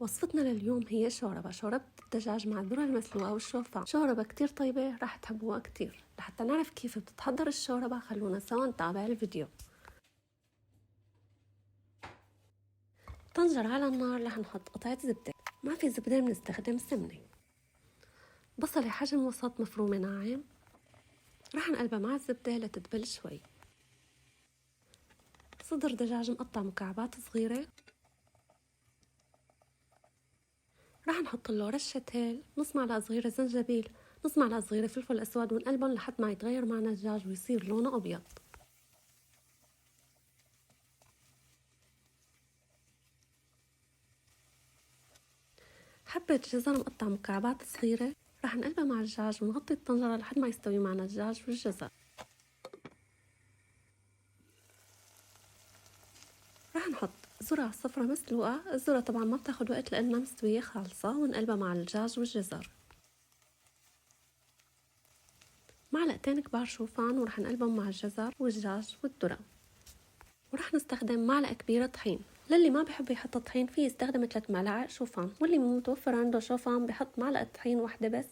وصفتنا لليوم هي شوربة الدجاج مع الذرة المسلوقة والشوفان. شوربة كتير طيبة راح تحبوها كتير. لحتى نعرف كيف بتتحضر الشوربة خلونا سوا نتابع الفيديو. طنجرة على النار رح نحط قطعة زبدة، ما في زبدة بنستخدم سمنة. بصلة حجم وسط مفرومة ناعم رح نقلبها مع الزبدة لتدبل شوي. صدر دجاج مقطع مكعبات صغيرة رح نحط له رشة هيل، نص معلقة صغيرة زنجبيل، نص معلقة صغيرة فلفل أسود، ونقلبهم لحد ما يتغير معنا الدجاج ويصير لونه أبيض. حبة جزر مقطع مكعبات صغيرة رح نقلبها مع الدجاج ونغطي الطنجرة لحد ما يستوي معنا الدجاج والجزر. رح نحط ذرة صفرة مسلوقة، الذرة طبعا ما بتاخد وقت لأنها مستوية خالصة، ونقلبها مع الدجاج والجزر. معلقتين كبار شوفان ورح نقلبهم مع الجزر والدجاج والذرة. ورح نستخدم معلقة كبيرة طحين، للي ما بحب يحط طحين فيه يستخدم 3 معالق شوفان، واللي متوفر عنده شوفان بحط معلقة طحين واحدة بس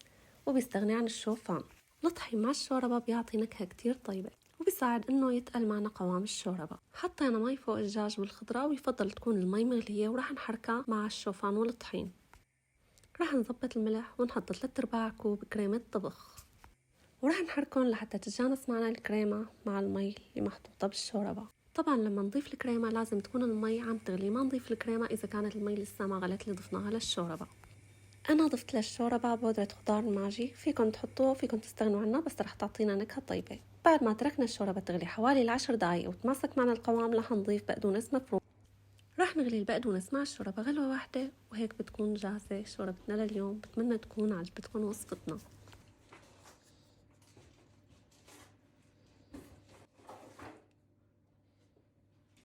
وبيستغني عن الشوفان. الطحين مع الشوربة بيعطي نكهة كتير طيبة وبيساعد انه يتقل معنا قوام الشوربة. حطينا مي فوق الدجاج والخضرة، ويفضل تكون المي مغلية، ورح نحركها مع الشوفان والطحين. رح نظبط الملح ونحط 3/4 كوب كريمة طبخ، ورح نحركهم لحتى تتجانس معنا الكريمة مع المي اللي محطوطة بالشوربة. طبعا لما نضيف الكريمة لازم تكون المي عم تغلي، ما نضيف الكريمة إذا كانت المي لسه ما غلت اللي ضفناها للشوربة. أنا ضفت للشوربة بودرة خضار ماجي، فيكن تحطوه فيكن تستغنوا عنه، بس رح تعطينا نكهة طيبة. بعد ما تركنا الشوربة تغلي حوالي 10 دقايق وتماسك معنا القوام رح نضيف بقدونس مفروم. رح نغلي البقدونس مع الشوربة غلوة واحدة، وهيك بتكون جاهزة شوربتنا لليوم. بتمنى تكون عجبتكم وصفتنا.